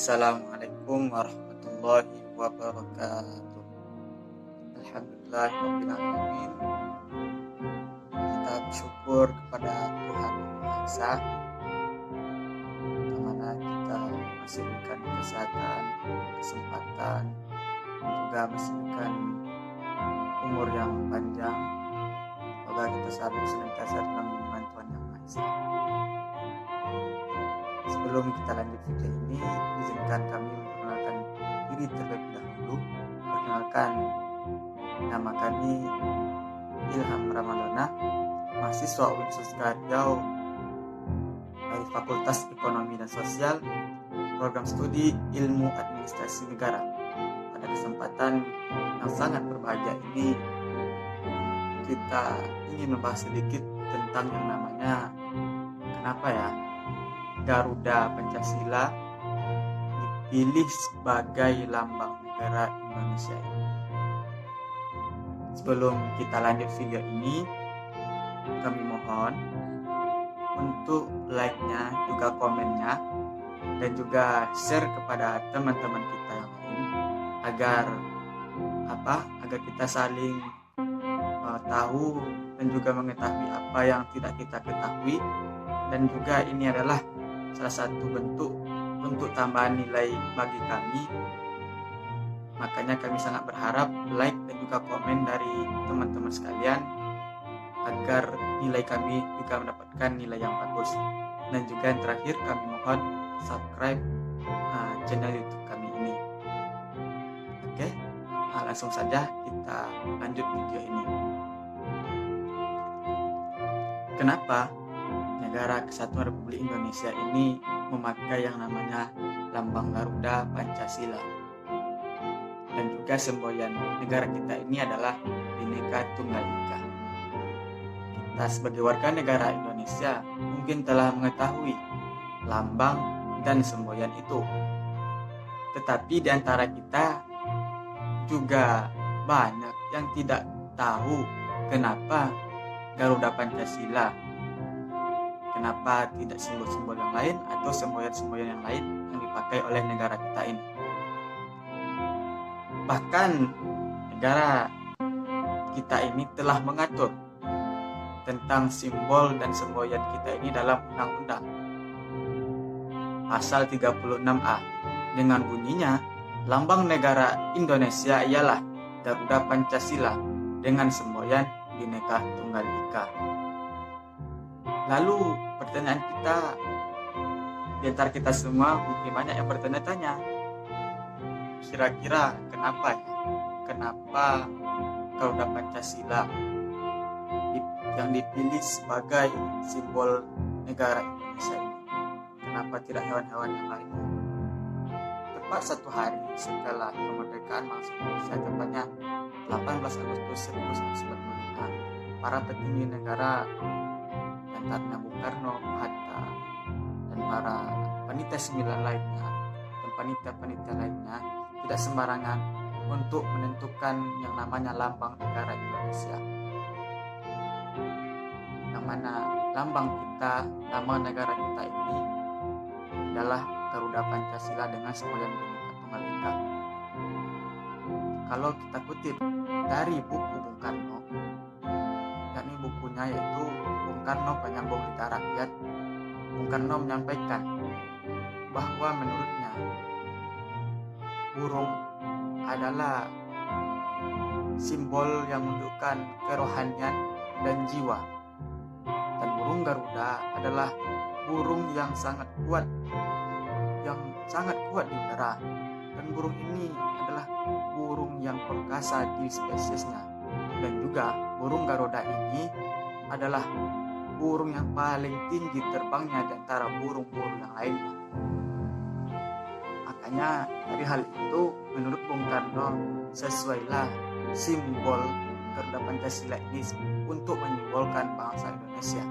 Assalamualaikum warahmatullahi wabarakatuh. Alhamdulillahirabbil alamin. Kita bersyukur kepada Tuhan Yang Maha Esa, di mana kita masih diberikan kesehatan, kesempatan, juga masih diberikan umur yang panjang. Semoga kita selalu senantiasa dalam lindungan Tuhan Yang Maha Esa. Sebelum kita lanjut video ini, izinkan kami memperkenalkan diri terlebih dahulu. Perkenalkan, nama kami Ilham Ramadana, mahasiswa Universitas Riau dari Fakultas Ekonomi dan Sosial, program studi Ilmu Administrasi Negara. Pada kesempatan yang sangat berbahagia ini, kita ingin membahas sedikit tentang yang namanya kenapa ya Garuda Pancasila dipilih sebagai lambang negara Indonesia ini. Sebelum kita lanjut video ini, kami mohon untuk like-nya, juga komennya, dan juga share kepada teman-teman kita yang lain agar kita saling tahu dan juga mengetahui apa yang tidak kita ketahui, dan juga ini adalah salah satu bentuk untuk tambahan nilai bagi kami. Makanya kami sangat berharap like dan juga komen dari teman-teman sekalian agar nilai kami juga mendapatkan nilai yang bagus. Dan juga yang terakhir, kami mohon subscribe channel YouTube kami ini. Oke, langsung saja kita lanjut video ini. Kenapa Negara Kesatuan Republik Indonesia ini memakai yang namanya lambang Garuda Pancasila? Dan juga semboyan negara kita ini adalah Bhinneka Tunggal Ika. Kita sebagai warga negara Indonesia mungkin telah mengetahui lambang dan semboyan itu. Tetapi di antara kita juga banyak yang tidak tahu kenapa Garuda Pancasila. Kenapa tidak simbol-simbol yang lain atau semboyan-semboyan yang lain yang dipakai oleh negara kita ini? Bahkan negara kita ini telah mengatur tentang simbol dan semboyan kita ini dalam undang-undang. Pasal 36A dengan bunyinya, lambang negara Indonesia ialah Garuda Pancasila dengan semboyan Bhinneka Tunggal Ika. Lalu pertanyaan kita, di antara kita semua mungkin banyak yang bertanya-tanya, kira-kira kenapa ya? Kenapa Garuda Pancasila yang dipilih sebagai simbol negara Indonesia ini? Kenapa tidak hewan-hewan yang lainnya? Tepat satu hari setelah kemerdekaan bangsa Indonesia, tepatnya 18 Agustus 1945, para petinggi negara antaranya Bung Karno, Hatta, dan para panitia 9 lainnya dan panitia-panitia lainnya tidak sembarangan untuk menentukan yang namanya lambang negara Indonesia. Yang mana lambang kita, lambang negara kita ini adalah Garuda Pancasila dengan semboyan Bhinneka Tunggal Ika. Kalau kita kutip dari buku Bung Karno, yakni bukunya yaitu Bung Karno Penyambung Lidah Rakyat, Bung Karno menyampaikan bahwa menurutnya burung adalah simbol yang menunjukkan kerohanian dan jiwa, dan burung Garuda adalah burung yang sangat kuat di udara, dan burung ini adalah burung yang perkasa di spesiesnya, dan juga burung Garuda ini adalah burung yang paling tinggi terbangnya di antara burung-burung yang lainnya. Makanya dari hal itu, menurut Bung Karno, sesuailah simbol Garuda Pancasila ini untuk menyimbolkan bangsa Indonesia.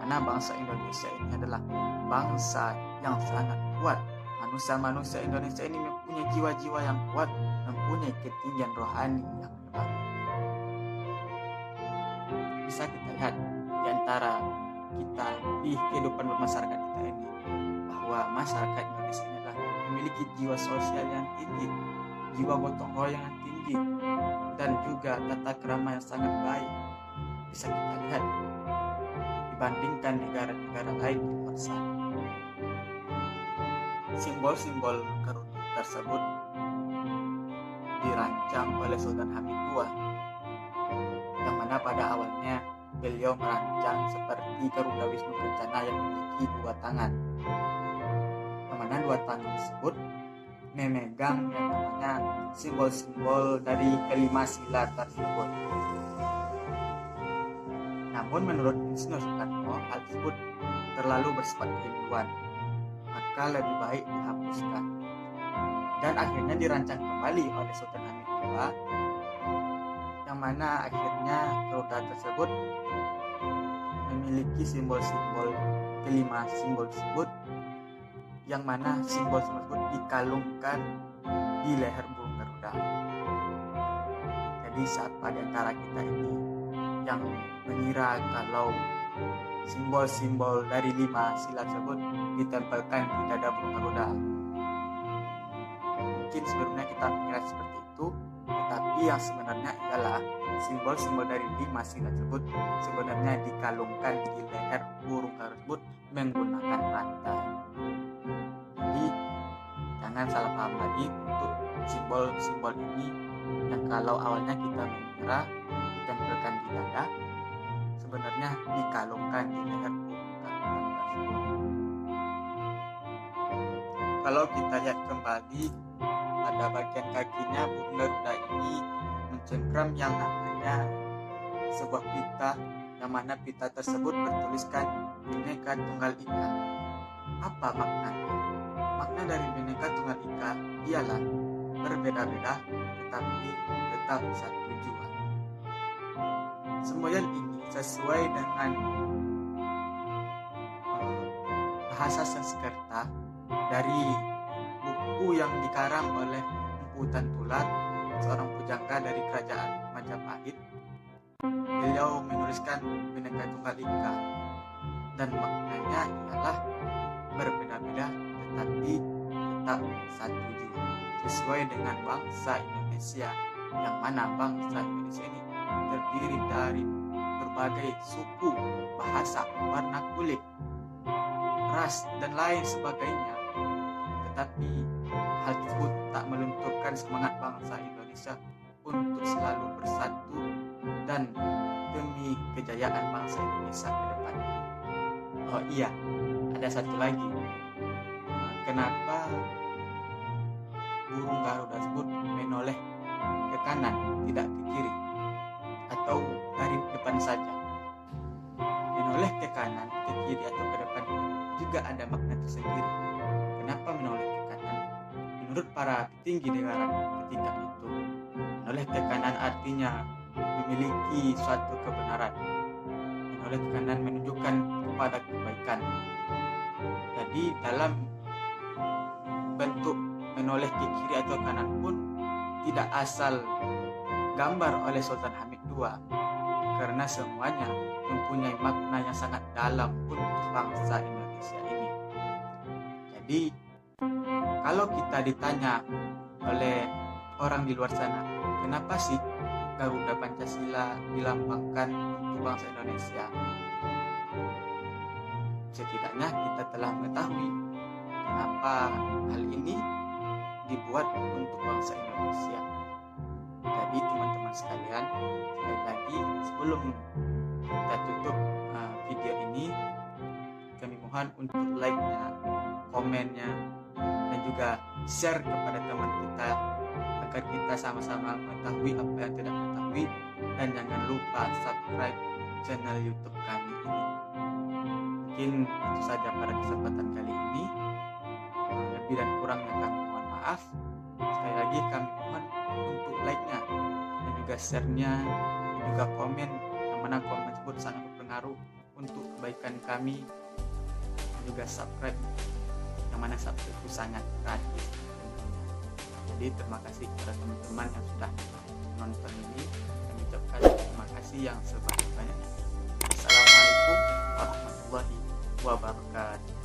Karena bangsa Indonesia ini adalah bangsa yang sangat kuat. Manusia-manusia Indonesia ini mempunyai jiwa-jiwa yang kuat, mempunyai ketinggian rohani yang hebat. Bisa kita lihat di antara kita di kehidupan bermasyarakat kita ini, bahwa masyarakat Indonesia ini adalah memiliki jiwa sosial yang tinggi, jiwa gotong royong yang tinggi, dan juga tata krama yang sangat baik. Bisa kita lihat dibandingkan negara-negara lain di luar sana. Simbol-simbol Garuda tersebut dirancang oleh Sultan Hamid II, yang mana pada awalnya beliau merancang seperti Garuda Wisnu Kencana yang memiliki 2 tangan, yang mana 2 tangan tersebut memegang yang namanya simbol-simbol dari kelima sila tersebut. Namun menurut Insinyur Soekarno, hal tersebut terlalu bersifat keilmuan, maka lebih baik dihapuskan. Dan akhirnya dirancang kembali oleh Sultan Hamid II, yang mana akhirnya Garuda tersebut memiliki simbol-simbol kelima simbol tersebut, yang mana simbol tersebut dikalungkan di leher burung Garuda. Jadi siapa di antara kita ini yang mengira kalau simbol-simbol dari 5 sila tersebut ditempelkan di dada burung Garuda? Mungkin sebelumnya kita mengira seperti itu, tetapi yang sebenarnya ialah simbol-simbol dari 5 sila tersebut sebenarnya dikalungkan di leher burung Garuda tersebut menggunakan rantai. Jadi jangan salah paham lagi untuk simbol-simbol ini, yang kalau awalnya kita mengira ditempelkan di dada, sebenarnya dikalungkan di leher burung Garuda tersebut. Kalau kita lihat kembali pada bagian kakinya, burung Garuda ini mencengkram yang namanya sebuah pita, yang mana pita tersebut bertuliskan Bhinneka Tunggal Ika. Apa maknanya? Makna dari Bhinneka Tunggal Ika ialah berbeda-beda tetapi tetap satu tujuan. Semboyan ini sesuai dengan bahasa Sanskerta dari buku yang dikarang oleh Empu Tantular, seorang pujangga dari kerajaan Majapahit. Beliau menuliskan Bhinneka Tunggal Ika, dan maknanya ialah berbeda-beda tetapi tetap satu juga, sesuai dengan bangsa Indonesia, yang mana bangsa Indonesia ini terdiri dari berbagai suku, bahasa, warna kulit, ras, dan lain sebagainya. Tetapi hal tersebut tak melunturkan semangat bangsa Indonesia untuk selalu bersatu dan demi kejayaan bangsa Indonesia ke depannya. Oh iya, ada satu lagi. Kenapa burung Garuda tersebut menoleh ke kanan, tidak ke kiri, atau dari depan saja? Menoleh ke kanan, ke kiri, atau ke depan juga ada makna tersendiri. Kenapa menoleh ke kanan? Menurut para petinggi negara ketika itu, menoleh ke kanan artinya memiliki suatu kebenaran. Menoleh ke kanan menunjukkan kepada kebaikan. Jadi dalam bentuk menoleh ke kiri atau kanan pun tidak asal gambar oleh Sultan Hamid II, karena semuanya mempunyai makna yang sangat dalam untuk bangsa Indonesia ini. Jadi kalau kita ditanya oleh orang di luar sana, kenapa sih Garuda Pancasila dilambangkan untuk bangsa Indonesia? Setidaknya kita telah mengetahui kenapa hal ini dibuat untuk bangsa Indonesia. Jadi teman-teman sekalian, sekali lagi sebelum kita tutup video ini, kami mohon untuk like-nya, komennya, dan juga share kepada teman kita agar kita sama-sama mengetahui apa yang tidak mengetahui, dan jangan lupa subscribe channel YouTube kami ini. Mungkin itu saja pada kesempatan kali ini. Lebih dan kurangnya kami mohon maaf. Sekali lagi kami mohon untuk like-nya dan juga share-nya dan juga komen, yang mana komen tersebut sangat berpengaruh untuk kebaikan kami, dan juga subscribe, yang mana subscribe itu sangat gratis. Jadi terima kasih kepada teman-teman yang sudah menonton ini. Kami ucapkan terima kasih yang sebanyak-banyaknya. Assalamualaikum warahmatullahi wabarakatuh.